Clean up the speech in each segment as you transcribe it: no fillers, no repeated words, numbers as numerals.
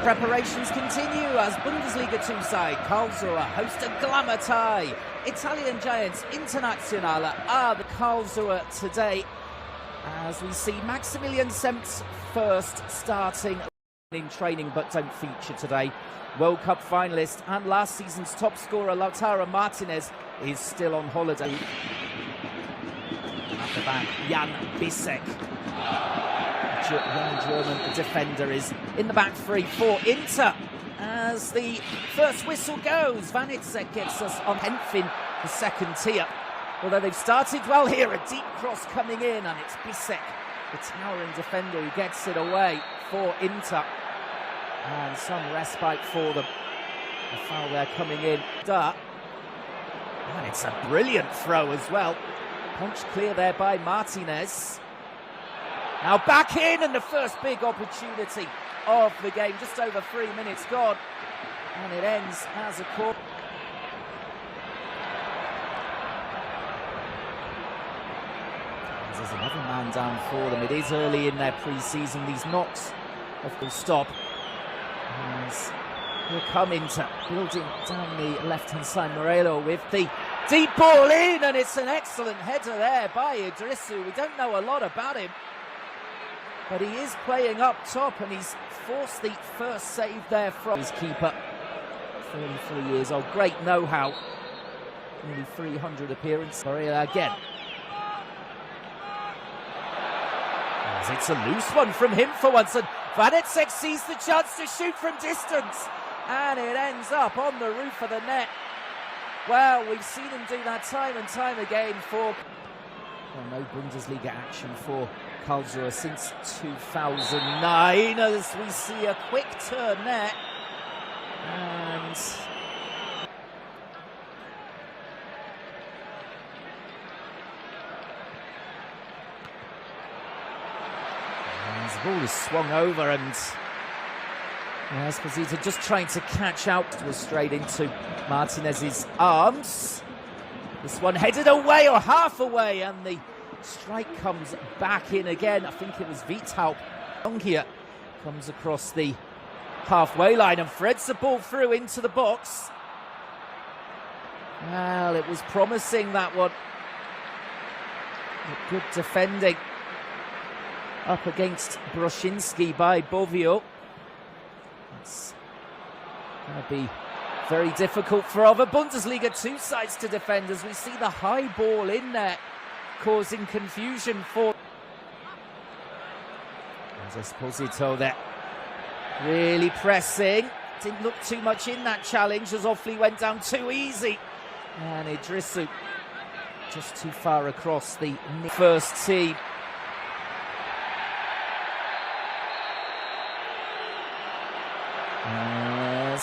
Preparations continue as Bundesliga 2 side Karlsruhe host a glamour tie. Italian giants Internazionale are the Karlsruhe today as we see Maximilian Semp's first starting in training but don't feature today. World Cup finalist and last season's top scorer Lautaro Martínez is still on holiday. At the back, Yann Sommer. Young German defender is in the back three for Inter. As the first whistle goes, Frattesi gets us on 10th in the second tier. Although they've started well here, a deep cross coming in, and it's Bisek, the towering defender, who gets it away for Inter. And some respite for them. The foul there coming in. And it's a brilliant throw as well. Punched clear there by Martínez. Now back in, and the first big opportunity of the game. Just over 3 minutes gone. And it ends as a corner. There's another man down for them. It is early in their pre-season. These knocks will stop. As here come Inter, building down the left-hand side. Morello with the deep ball in, and it's an excellent header there by Idrissu. We don't know a lot about him, but he is playing up top, and he's forced the first save there from his keeper. 33 years old, great know-how. Nearly 300 appearances. Barella again. As it's a loose one from him for once, and Frattesi sees the chance to shoot from distance, and it ends up on the roof of the net. Well, we've seen him do that time and time again for... Well, no Bundesliga action for Karlsruhe since 2009, as we see a quick turn there. And the ball is swung over, and Esposito just trying to catch out, was straight into Martinez's arms. This one headed away, or half away, and the strike comes back in again. I think it was Vital. Here comes across the halfway line and threads the ball through into the box. Well, it was promising, that one. Good defending up against Broszinski by Bovio. It's going to be very difficult for other Bundesliga 2 sides to defend, as we see the high ball in there causing confusion for... There's Esposito there, really pressing. Didn't look too much in that challenge, as Offley went down too easy. And Idrissu just too far across the first team.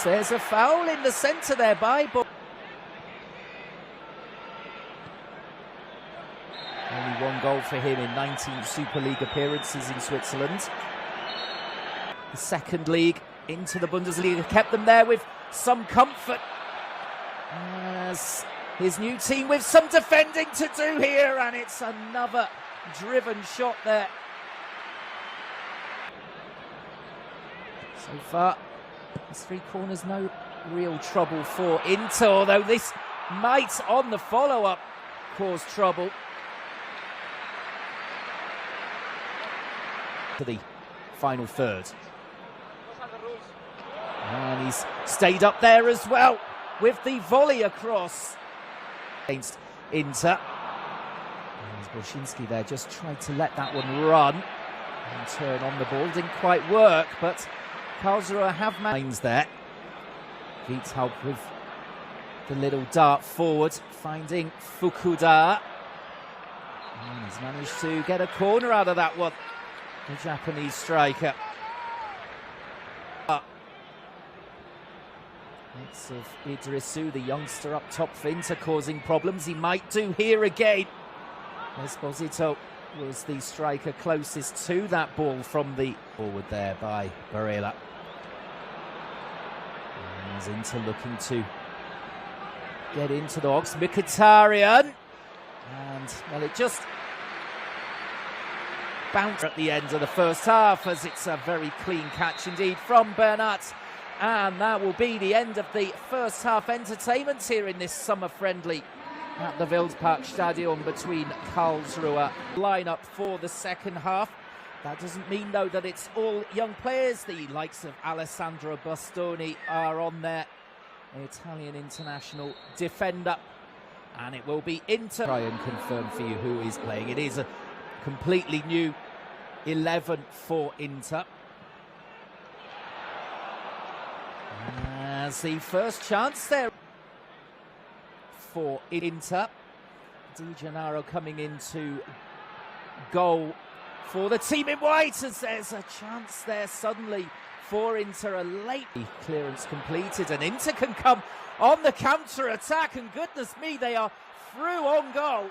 There's a foul in the centre there by Only one goal for him in 19 Super League appearances in Switzerland. The second league into the Bundesliga kept them there with some comfort. As his new team with some defending to do here, and it's another driven shot there. So far, these three corners, no real trouble for Inter, although this might, on the follow-up, cause trouble. To the final third. And he's stayed up there as well with the volley across against Inter. And Broszinski there just tried to let that one run and turn on the ball. Didn't quite work, but Karlsruhe have lines there. Vital with the little dart forward, finding Fukuda. And he's managed to get a corner out of that one, the Japanese striker. It's of Idrissu, the youngster up top for Inter, causing problems. He might do here again. Esposito was the striker closest to that ball from the forward there by Barella. As Inter looking to get into the box. Mkhitaryan. And, well, it just bounce at the end of the first half, as it's a very clean catch indeed from Bernat. And that will be the end of the first half entertainment here in this summer friendly at the Wildparkstadion between Karlsruhe. Lineup for the second half. That doesn't mean, though, that it's all young players. The likes of Alessandro Bastoni are on there, the Italian international defender. And it will be Inter. Try and confirm for you who is playing. It is a completely new 11 for Inter. As the first chance there for Inter. Di Gennaro coming into goal for the team in white, as there's a chance there suddenly for Inter. A late clearance completed, and Inter can come on the counter-attack, and goodness me, they are through on goal.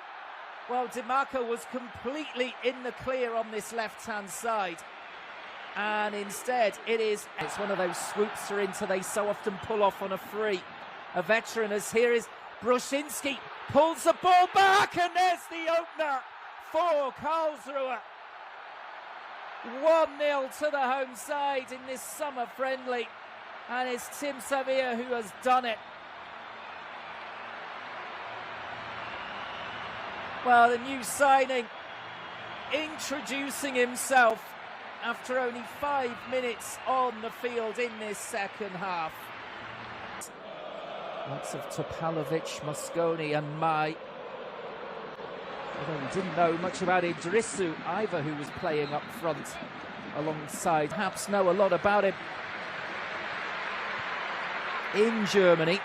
Well, Dimarco was completely in the clear on this left-hand side, and instead it's one of those swoops for Inter they so often pull off on a free. A veteran, as here is Bruszinski, pulls the ball back, and there's the opener for Karlsruhe. 1-0 to the home side in this summer friendly, and it's Tim Savia who has done it. Well, the new signing introducing himself after only 5 minutes on the field in this second half. Lots of Topalovic, Mosconi and Mai. Although we didn't know much about Idrissu either, who was playing up front alongside. Perhaps know a lot about him in Germany.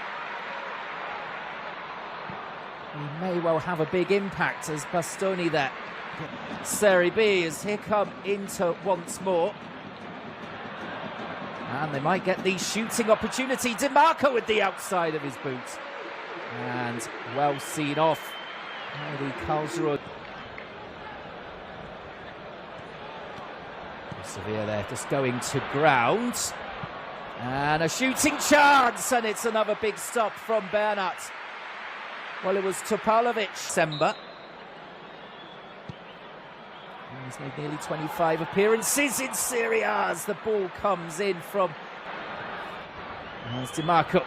He may well have a big impact as Bastoni there. Serie B, as here come Inter once more. And they might get the shooting opportunity. Dimarco with the outside of his boot. And well seen off by the Karlsruhe. Sevilla there just going to ground. And a shooting chance, and it's another big stop from Bernat. Well, it was Topalovic. December. He's made nearly 25 appearances in Serie A as the ball comes in from... There's Dimarco.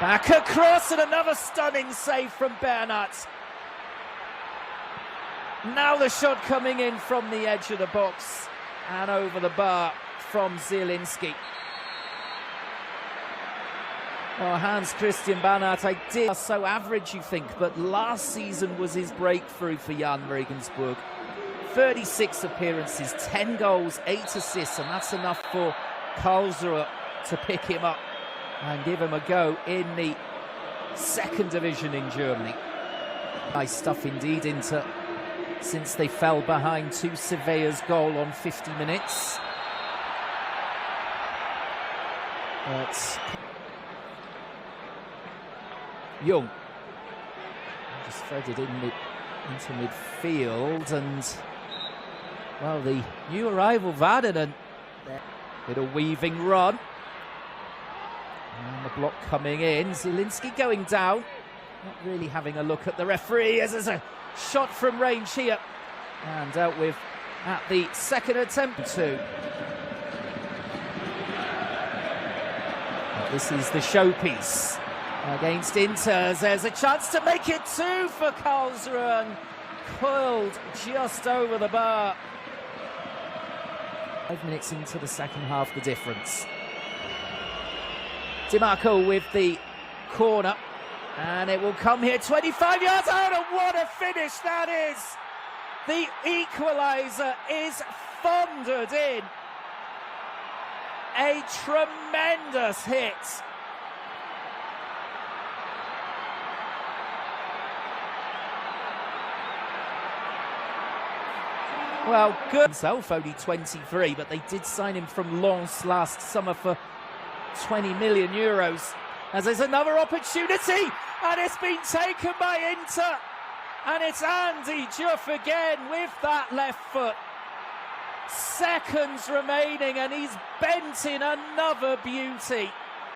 Back across, and another stunning save from Bernat. Now the shot coming in from the edge of the box and over the bar from Zielinski. Oh, Hans Christian Bernat, so average you think, but last season was his breakthrough for Jan Regensburg. 36 appearances, 10 goals, 8 assists, and that's enough for Karlsruhe to pick him up and give him a go in the second division in Germany. Nice stuff indeed, Inter, since they fell behind to Sevilla's goal on 50 minutes. But Young just threaded into midfield, and well, the new arrival Vardenen with a weaving run, and the block coming in. Zielinski going down, not really having a look at the referee, as there's a shot from range here and dealt with at the second attempt. This is the showpiece against Inter. There's a chance to make it 2 for Karlsruhe, and coiled just over the bar. 5 minutes into the second half, the difference. Dimarco with the corner, and it will come here 25 yards out, and what a finish that is! The equaliser is thundered in. A tremendous hit. Well, good himself, only 23, but they did sign him from Lens last summer for 20 million euros. As there's another opportunity, and it's been taken by Inter. And it's Andy Diouf again with that left foot. Seconds remaining, and he's bent in another beauty.